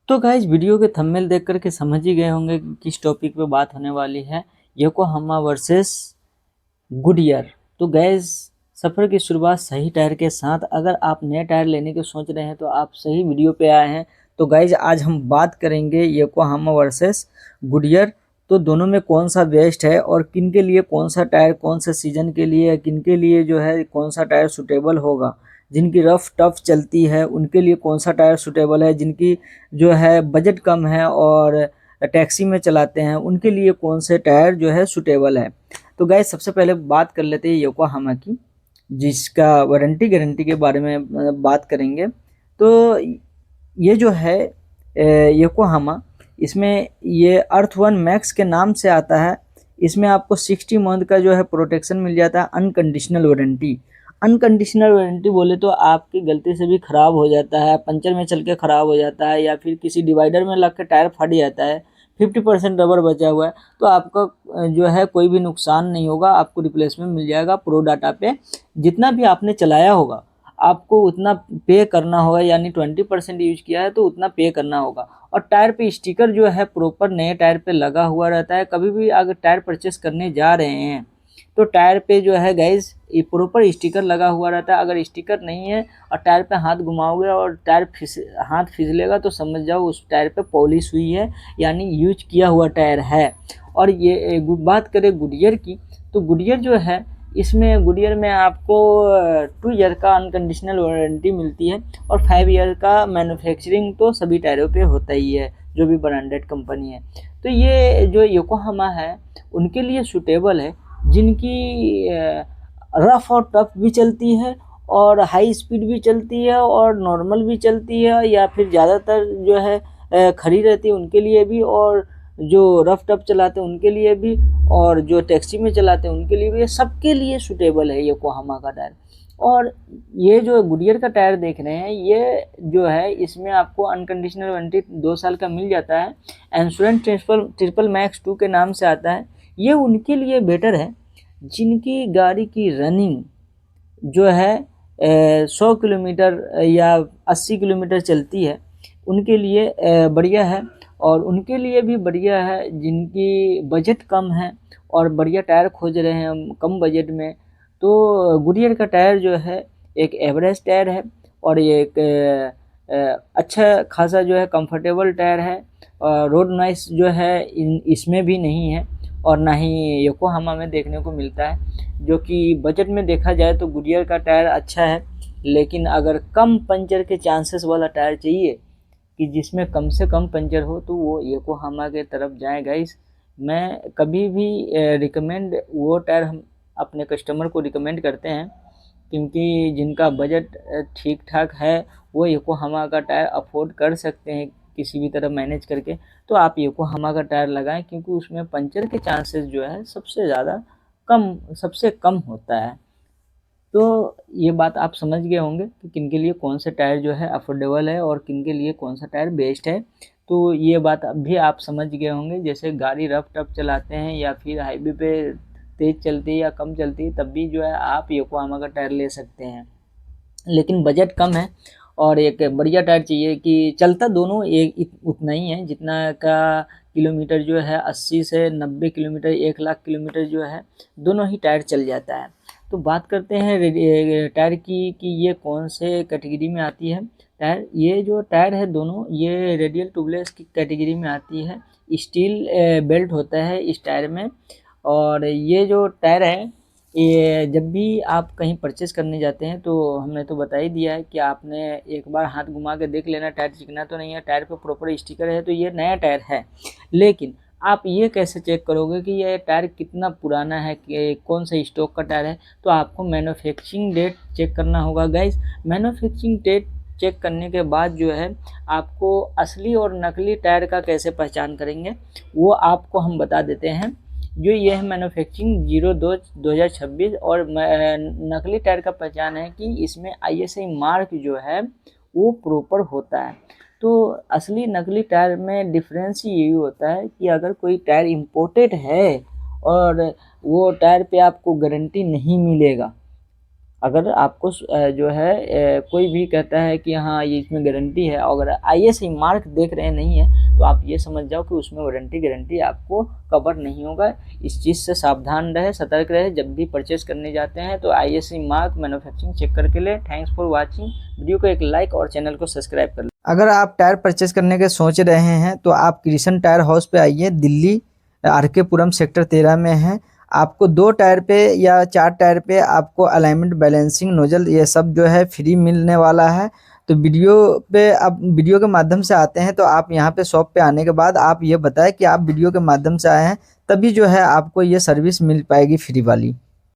तो guys video के thumbnail देख करके समझ ही गए होंगे कि किस टॉपिक पे बात होने वाली है। Yokohama versus Goodyear. तो गैस, सफ़र की शुरुआत सही टायर के साथ। अगर आप नए टायर लेने की सोच रहे हैं तो आप सही वीडियो पे आए हैं। तो गाइज आज हम बात करेंगे योकोहामा वर्सेस गुडियर। तो दोनों में कौन सा बेस्ट है और किन के लिए कौन सा टायर कौन से सीजन के लिए, किन के लिए जो है कौन सा टायर सूटेबल होगा। जिनकी रफ टफ चलती है उनके लिए कौन सा टायर सूटेबल है, जिनकी जो है बजट कम है और टैक्सी में चलाते हैं उनके लिए कौन से टायर जो है सूटेबल है। तो गाइस सबसे पहले बात कर लेते हैं योकोहामा की, जिसका वारंटी गारंटी के बारे में बात करेंगे। तो ये जो है योकोहामा, इसमें ये अर्थ वन मैक्स के नाम से आता है। इसमें आपको 60 मंथ का जो है प्रोटेक्शन मिल जाता है, अनकंडीशनल वारंटी। अनकंडीशनल वारंटी बोले तो आपकी गलती से भी ख़राब हो जाता है, पंचर में चल के ख़राब हो जाता है या फिर किसी डिवाइडर में लग के टायर फट जाता है, 50% रबर बचा हुआ है, तो आपका जो है कोई भी नुकसान नहीं होगा, आपको रिप्लेसमेंट मिल जाएगा प्रो डाटा पे। जितना भी आपने चलाया होगा आपको उतना पे करना होगा, यानी 20% यूज किया है तो उतना पे करना होगा। और टायर पे स्टिकर जो है प्रॉपर नए टायर पे लगा हुआ रहता है। कभी भी अगर टायर परचेस करने जा रहे हैं तो टायर पे जो है गाइज ये प्रॉपर स्टिकर लगा हुआ रहता है। अगर स्टिकर नहीं है और टायर पे हाथ घुमाओगे और टायर हाथ फिसलेगा तो समझ जाओ उस टायर पे पॉलिश हुई है, यानी यूज किया हुआ टायर है। और ये बात करें गुडियर की, तो गुडियर जो है, इसमें गुडियर में आपको 2 ईयर का अनकंडीशनल वारंटी मिलती है और 5 ईयर का मैन्युफैक्चरिंग तो सभी टायरों पे होता ही है, जो भी ब्रांडेड कंपनी है। तो ये जो योकोहामा है उनके लिए सूटेबल है, जिनकी रफ और टफ भी चलती है और हाई स्पीड भी चलती है और नॉर्मल भी चलती है, या फिर ज़्यादातर जो है खड़ी रहती है उनके लिए भी, और जो रफ टफ चलाते हैं उनके लिए भी, और जो टैक्सी में चलाते हैं उनके लिए भी, सबके लिए सूटेबल है योकोहामा का टायर। और ये जो गुडियर का टायर देख रहे हैं, ये जो है इसमें आपको अनकंडीशनल वारंटी 2 साल का मिल जाता है। इंश्योरेंस ट्रिपल मैक्स 2 के नाम से आता है। ये उनके लिए बेटर है जिनकी गाड़ी की रनिंग जो है 100 किलोमीटर या 80 किलोमीटर चलती है, उनके लिए बढ़िया है। और उनके लिए भी बढ़िया है जिनकी बजट कम है और बढ़िया टायर खोज रहे हैं हम कम बजट में। तो गुडियर का टायर जो है एक एवरेज टायर है और ये एक अच्छा खासा जो है कंफर्टेबल टायर है। रोड नॉइस जो है इसमें भी नहीं है और ना ही योकोहामा में देखने को मिलता है। जो कि बजट में देखा जाए तो गुडियर का टायर अच्छा है, लेकिन अगर कम पंचर के चांसेस वाला टायर चाहिए कि जिसमें कम से कम पंचर हो तो वो योकोहामा के तरफ जाए गाइस। मैं कभी भी रिकमेंड वो टायर हम अपने कस्टमर को रिकमेंड करते हैं, क्योंकि जिनका बजट ठीक ठाक है वो योकोहामा का टायर अफोर्ड कर सकते हैं किसी भी तरह मैनेज करके। तो आप योकोहामा का टायर लगाएं, क्योंकि उसमें पंचर के चांसेस जो है सबसे कम होता है। तो ये बात आप समझ गए होंगे कि किन के लिए कौन सा टायर जो है अफोर्डेबल है और किन के लिए कौन सा टायर बेस्ट है। तो ये बात अब भी आप समझ गए होंगे। जैसे गाड़ी रफ टफ चलाते हैं या फिर हाईवे पे तेज़ चलती है या कम चलती है, तब भी जो है आप योकोहामा का टायर ले सकते हैं। लेकिन बजट कम है और एक बढ़िया टायर चाहिए कि चलता दोनों एक उतना ही है, जितना का किलोमीटर जो है 80 से 90 किलोमीटर, 1 लाख किलोमीटर जो है दोनों ही टायर चल जाता है। तो बात करते हैं टायर की कि ये कौन से कैटेगरी में आती है टायर। ये जो टायर है दोनों, ये रेडियल ट्यूबलेस की कैटेगरी में आती है। स्टील बेल्ट होता है इस टायर में। और ये जो टायर है, ये जब भी आप कहीं परचेस करने जाते हैं तो हमने तो बता ही दिया है कि आपने एक बार हाथ घुमा के देख लेना टायर चिकना तो नहीं है। टायर पे प्रॉपर स्टिकर है तो ये नया टायर है। लेकिन आप ये कैसे चेक करोगे कि ये टायर कितना पुराना है, कि कौन सा स्टॉक का टायर है? तो आपको मैन्युफैक्चरिंग डेट चेक करना होगा गाइस। मैन्युफैक्चरिंग डेट चेक करने के बाद जो है आपको असली और नकली टायर का कैसे पहचान करेंगे वो आपको हम बता देते हैं। जो ये है मैन्युफैक्चरिंग 02/2026। और नकली टायर का पहचान है कि इसमें ISI मार्क जो है वो प्रॉपर होता है। तो असली नकली टायर में डिफरेंस यही होता है कि अगर कोई टायर इम्पोर्टेड है और वो टायर पे आपको गारंटी नहीं मिलेगा, अगर आपको जो है कोई भी कहता है कि हाँ ये इसमें गारंटी है, अगर ISI मार्क देख रहे नहीं है तो आप ये समझ जाओ कि उसमें वारंटी गारंटी आपको कवर नहीं होगा। इस चीज़ से सावधान रहे, सतर्क रहे, जब भी परचेस करने जाते हैं तो ISI मार्क मैन्युफैक्चरिंग चेक करके ले। थैंक्स फॉर वॉचिंग, वीडियो को एक लाइक और चैनल को सब्सक्राइब कर लें। अगर आप टायर परचेस करने के सोच रहे हैं तो आप कृष्ण टायर हाउस पे आइए, दिल्ली RK पुरम सेक्टर 13 में है। आपको 2 टायर पे या 4 टायर पे आपको अलाइनमेंट, बैलेंसिंग, नोजल ये सब जो है फ्री मिलने वाला है। तो वीडियो पे आप वीडियो के माध्यम से आते हैं तो आप यहाँ पे शॉप पे आने के बाद आप ये बताएं कि आप वीडियो के माध्यम से आए हैं, तभी जो है आपको ये सर्विस मिल पाएगी फ्री वाली।